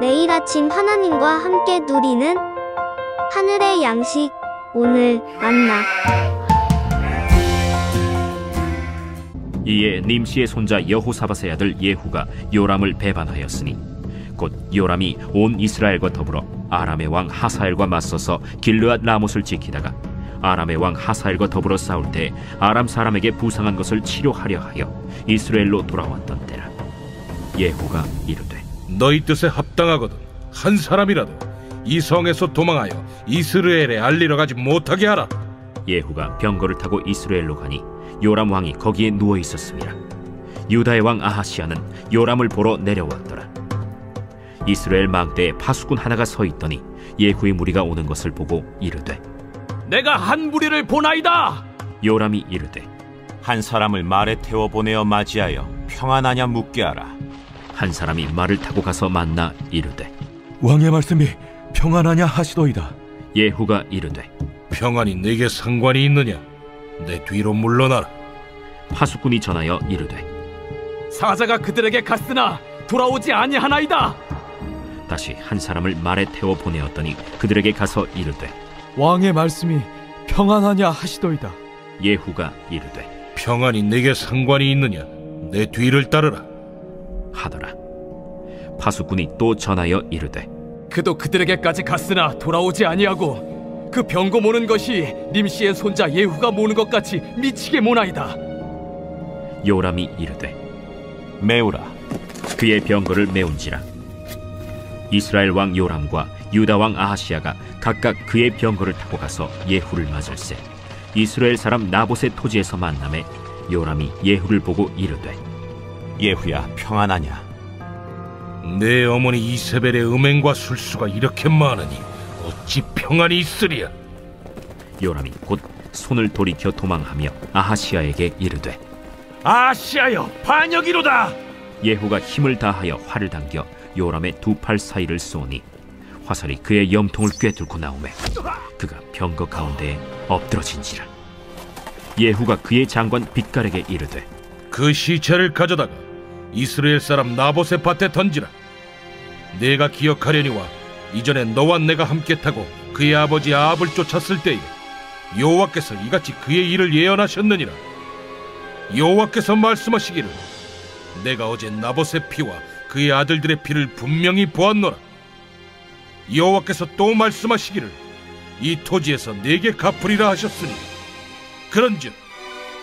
매일 아침 하나님과 함께 누리는 하늘의 양식, 오늘 만나. 이에 님시의 손자 여호사밧의 아들 예후가 요람을 배반하였으니 곧 요람이 온 이스라엘과 더불어 아람의 왕 하사엘과 맞서서 길르앗 라못을 지키다가 아람의 왕 하사엘과 더불어 싸울 때 아람 사람에게 부상한 것을 치료하려 하여 이스라엘로 돌아왔던 때라. 예후가 이르되 너희 뜻에 합당하거든 한 사람이라도 이 성에서 도망하여 이스라엘에 알리러 가지 못하게 하라. 예후가 병거를 타고 이스라엘로 가니 요람 왕이 거기에 누워 있었음이라. 유다의 왕 아하시아는 요람을 보러 내려왔더라. 이스라엘 망대에 파수꾼 하나가 서 있더니 예후의 무리가 오는 것을 보고 이르되 내가 한 무리를 보나이다. 요람이 이르되 한 사람을 말에 태워 보내어 맞이하여 평안하냐 묻게 하라. 한 사람이 말을 타고 가서 만나 이르되 왕의 말씀이 평안하냐 하시도이다. 예후가 이르되 평안이 내게 상관이 있느냐? 내 뒤로 물러나라. 파수꾼이 전하여 이르되 사자가 그들에게 갔으나 돌아오지 아니하나이다. 다시 한 사람을 말에 태워 보내었더니 그들에게 가서 이르되 왕의 말씀이 평안하냐 하시도이다. 예후가 이르되 평안이 내게 상관이 있느냐? 내 뒤를 따르라 하더라. 파수꾼이 또 전하여 이르되 그도 그들에게까지 갔으나 돌아오지 아니하고 그 병거 모는 것이 님시의 손자 예후가 모는 것 같이 미치게 모나이다. 요람이 이르되 메우라. 그의 병거를 메운지라. 이스라엘 왕 요람과 유다 왕 아하시아가 각각 그의 병거를 타고 가서 예후를 맞을세 이스라엘 사람 나봇의 토지에서 만나매 요람이 예후를 보고 이르되 예후야 평안하냐? 내 어머니 이세벨의 음행과 술수가 이렇게 많으니 어찌 평안이 있으랴. 요람이 곧 손을 돌이켜 도망하며 아하시아에게 이르되 아하시아여 반역이로다. 예후가 힘을 다하여 활을 당겨 요람의 두 팔 사이를 쏘니 화살이 그의 염통을 꿰뚫고 나오매 그가 병거 가운데에 엎드러진지라. 예후가 그의 장관 빛깔에게 이르되 그 시체를 가져다가 이스라엘 사람 나봇의 밭에 던지라. 내가 기억하려니와 이전에 너와 내가 함께 타고 그의 아버지 아합을 쫓았을 때에 여호와께서 이같이 그의 일을 예언하셨느니라. 여호와께서 말씀하시기를 내가 어제 나봇의 피와 그의 아들들의 피를 분명히 보았노라. 여호와께서 또 말씀하시기를 이 토지에서 내게 갚으리라 하셨으니 그런즉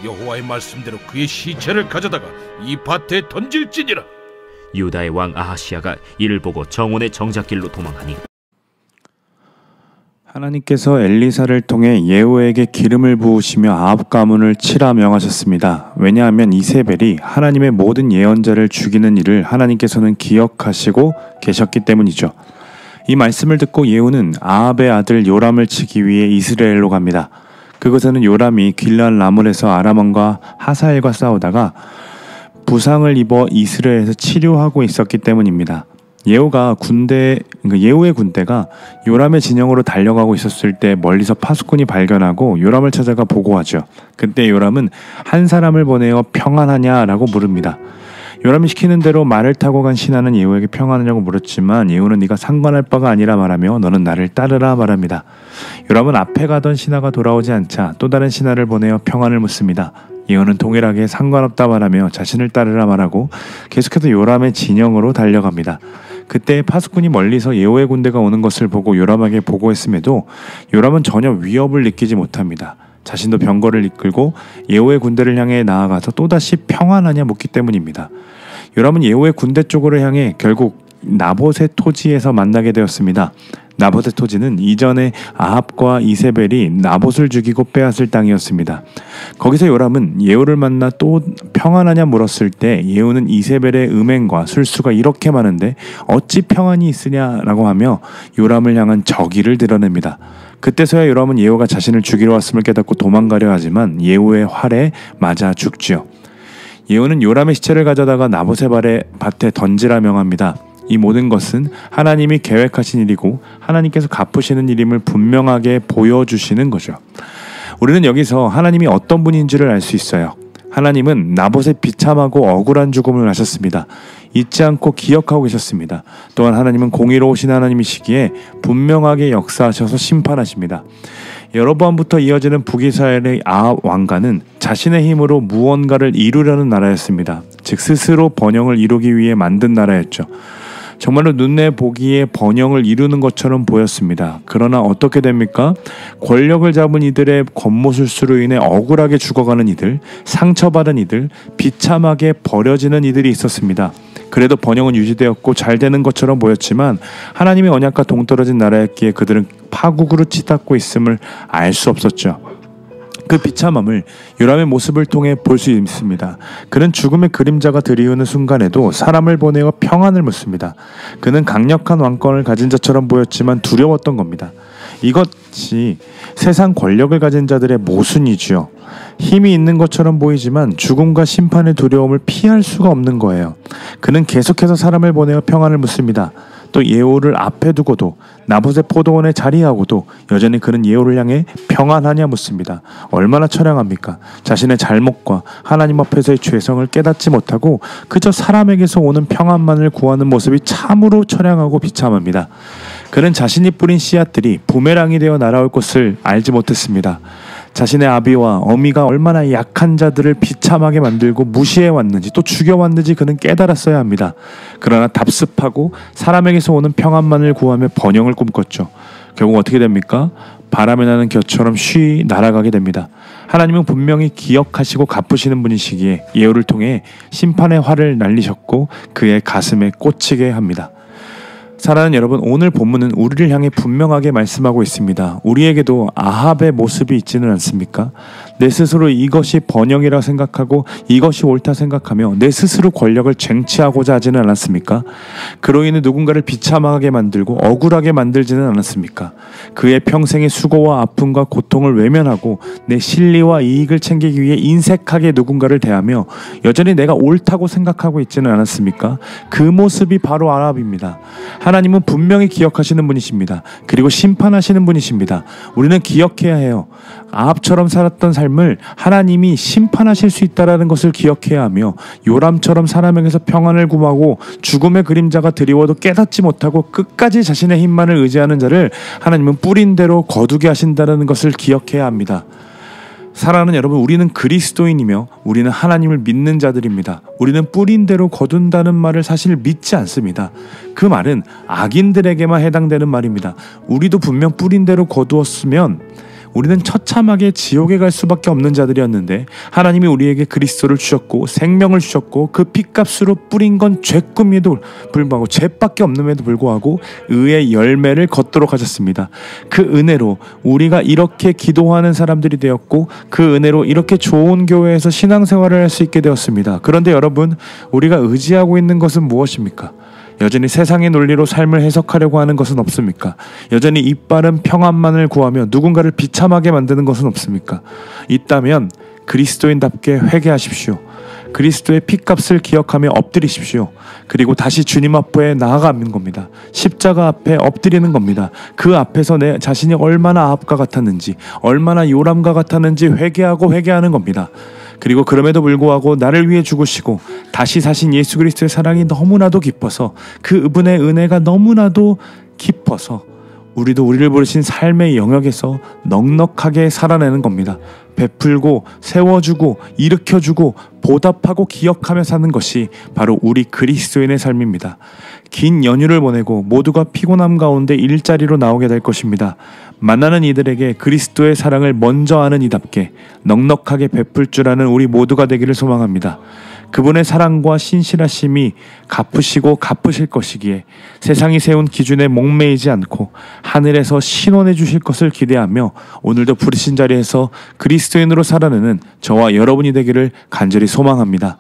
여호와의 말씀대로 그의 시체를 가져다가 이 밭에 던질지니라. 유다의 왕 아하시아가 이를 보고 정원의 정작길로 도망하니 하나님께서 엘리사를 통해 예후에게 기름을 부으시며 아합 가문을 치라 명하셨습니다. 왜냐하면 이세벨이 하나님의 모든 예언자를 죽이는 일을 하나님께서는 기억하시고 계셨기 때문이죠. 이 말씀을 듣고 예후는 아합의 아들 요람을 치기 위해 이스라엘로 갑니다. 그곳에는 요람이 길르앗 라몰에서 아람 왕과 하사엘과 싸우다가 부상을 입어 이스라엘에서 치료하고 있었기 때문입니다. 예후의 군대가 요람의 진영으로 달려가고 있었을 때 멀리서 파수꾼이 발견하고 요람을 찾아가 보고하죠. 그때 요람은 한 사람을 보내어 평안하냐라고 물습니다. 요람이 시키는 대로 말을 타고 간 신하는 예후에게 평안하냐고 물었지만 예후는 네가 상관할 바가 아니라 말하며 너는 나를 따르라 말합니다. 요람은 앞에 가던 신하가 돌아오지 않자 또 다른 신하를 보내어 평안을 묻습니다. 예후는 동일하게 상관없다 말하며 자신을 따르라 말하고 계속해서 요람의 진영으로 달려갑니다. 그때 파수꾼이 멀리서 예후의 군대가 오는 것을 보고 요람에게 보고했음에도 요람은 전혀 위협을 느끼지 못합니다. 자신도 병거를 이끌고 예후의 군대를 향해 나아가서 또다시 평안하냐 묻기 때문입니다. 요람은 예후의 군대 쪽으로 향해 결국 나봇의 토지에서 만나게 되었습니다. 나봇의 토지는 이전에 아합과 이세벨이 나봇을 죽이고 빼앗을 땅이었습니다. 거기서 요람은 예후를 만나 또 평안하냐 물었을 때 예후는 이세벨의 음행과 술수가 이렇게 많은데 어찌 평안이 있으냐라고 하며 요람을 향한 적의를 드러냅니다. 그때서야 요람은 예후가 자신을 죽이러 왔음을 깨닫고 도망가려 하지만 예후의 활에 맞아 죽지요. 예후는 요람의 시체를 가져다가 나봇의 밭에 던지라 명합니다. 이 모든 것은 하나님이 계획하신 일이고 하나님께서 갚으시는 일임을 분명하게 보여주시는 거죠. 우리는 여기서 하나님이 어떤 분인지를 알 수 있어요. 하나님은 나봇의 비참하고 억울한 죽음을 하셨습니다. 잊지 않고 기억하고 계셨습니다. 또한 하나님은 공의로우신 하나님이시기에 분명하게 역사하셔서 심판하십니다. 여로보암부터 이어지는 북이스라엘의 아합 왕가는 자신의 힘으로 무언가를 이루려는 나라였습니다. 즉 스스로 번영을 이루기 위해 만든 나라였죠. 정말로 눈에 보기에 번영을 이루는 것처럼 보였습니다. 그러나 어떻게 됩니까? 권력을 잡은 이들의 겉모술수로 인해 억울하게 죽어가는 이들, 상처받은 이들, 비참하게 버려지는 이들이 있었습니다. 그래도 번영은 유지되었고 잘 되는 것처럼 보였지만 하나님의 언약과 동떨어진 나라였기에 그들은 파국으로 치닫고 있음을 알 수 없었죠. 그 비참함을 요람의 모습을 통해 볼 수 있습니다. 그는 죽음의 그림자가 들이우는 순간에도 사람을 보내어 평안을 묻습니다. 그는 강력한 왕권을 가진 자처럼 보였지만 두려웠던 겁니다. 이것이 세상 권력을 가진 자들의 모순이지요. 힘이 있는 것처럼 보이지만 죽음과 심판의 두려움을 피할 수가 없는 거예요. 그는 계속해서 사람을 보내어 평안을 묻습니다. 또 예후를 앞에 두고도 나봇의 포도원에 자리하고도 여전히 그는 예후를 향해 평안하냐 묻습니다. 얼마나 처량합니까? 자신의 잘못과 하나님 앞에서의 죄성을 깨닫지 못하고 그저 사람에게서 오는 평안만을 구하는 모습이 참으로 처량하고 비참합니다. 그는 자신이 뿌린 씨앗들이 부메랑이 되어 날아올 것을 알지 못했습니다. 자신의 아비와 어미가 얼마나 약한 자들을 비참하게 만들고 무시해왔는지 또 죽여왔는지 그는 깨달았어야 합니다. 그러나 답습하고 사람에게서 오는 평안만을 구하며 번영을 꿈꿨죠. 결국 어떻게 됩니까? 바람에 나는 겨처럼 쉬이 날아가게 됩니다. 하나님은 분명히 기억하시고 갚으시는 분이시기에 예후를 통해 심판의 활을 날리셨고 그의 가슴에 꽂히게 합니다. 사랑하는 여러분, 오늘 본문은 우리를 향해 분명하게 말씀하고 있습니다. 우리에게도 아합의 모습이 있지는 않습니까? 내 스스로 이것이 번영이라 생각하고 이것이 옳다 생각하며 내 스스로 권력을 쟁취하고자 하지는 않았습니까? 그로 인해 누군가를 비참하게 만들고 억울하게 만들지는 않았습니까? 그의 평생의 수고와 아픔과 고통을 외면하고 내 실리와 이익을 챙기기 위해 인색하게 누군가를 대하며 여전히 내가 옳다고 생각하고 있지는 않았습니까? 그 모습이 바로 아합입니다. 하나님은 분명히 기억하시는 분이십니다. 그리고 심판하시는 분이십니다. 우리는 기억해야 해요. 아합처럼 살았던 삶을 하나님이 심판하실 수 있다는 것을 기억해야 하며 요람처럼 사람에게서 평안을 구하고 죽음의 그림자가 드리워도 깨닫지 못하고 끝까지 자신의 힘만을 의지하는 자를 하나님은 뿌린 대로 거두게 하신다는 것을 기억해야 합니다. 사랑하는 여러분, 우리는 그리스도인이며 우리는 하나님을 믿는 자들입니다. 우리는 뿌린 대로 거둔다는 말을 사실 믿지 않습니다. 그 말은 악인들에게만 해당되는 말입니다. 우리도 분명 뿌린 대로 거두었으면 우리는 처참하게 지옥에 갈 수밖에 없는 자들이었는데 하나님이 우리에게 그리스도를 주셨고 생명을 주셨고 그 핏값으로 뿌린 건 죄꿈에도 불구하고 죄밖에 없음에도 불구하고 의의 열매를 걷도록 하셨습니다. 그 은혜로 우리가 이렇게 기도하는 사람들이 되었고 그 은혜로 이렇게 좋은 교회에서 신앙생활을 할 수 있게 되었습니다. 그런데 여러분, 우리가 의지하고 있는 것은 무엇입니까? 여전히 세상의 논리로 삶을 해석하려고 하는 것은 없습니까? 여전히 이빠른 평안만을 구하며 누군가를 비참하게 만드는 것은 없습니까? 있다면 그리스도인답게 회개하십시오. 그리스도의 핏값을 기억하며 엎드리십시오. 그리고 다시 주님 앞에 나아가는 겁니다. 십자가 앞에 엎드리는 겁니다. 그 앞에서 내 자신이 얼마나 아합과 같았는지, 얼마나 요람과 같았는지 회개하는 겁니다. 그리고 그럼에도 불구하고 나를 위해 죽으시고 다시 사신 예수 그리스도의 사랑이 너무나도 깊어서 그분의 은혜가 너무나도 깊어서 우리도 우리를 부르신 삶의 영역에서 넉넉하게 살아내는 겁니다. 베풀고 세워주고 일으켜주고 보답하고 기억하며 사는 것이 바로 우리 그리스도인의 삶입니다. 긴 연휴를 보내고 모두가 피곤함 가운데 일자리로 나오게 될 것입니다. 만나는 이들에게 그리스도의 사랑을 먼저 아는 이답게 넉넉하게 베풀 줄 아는 우리 모두가 되기를 소망합니다. 그분의 사랑과 신실하심이 갚으시고 갚으실 것이기에 세상이 세운 기준에 목매이지 않고 하늘에서 신원해 주실 것을 기대하며 오늘도 부르신 자리에서 그리스도인으로 살아내는 저와 여러분이 되기를 간절히 소망합니다.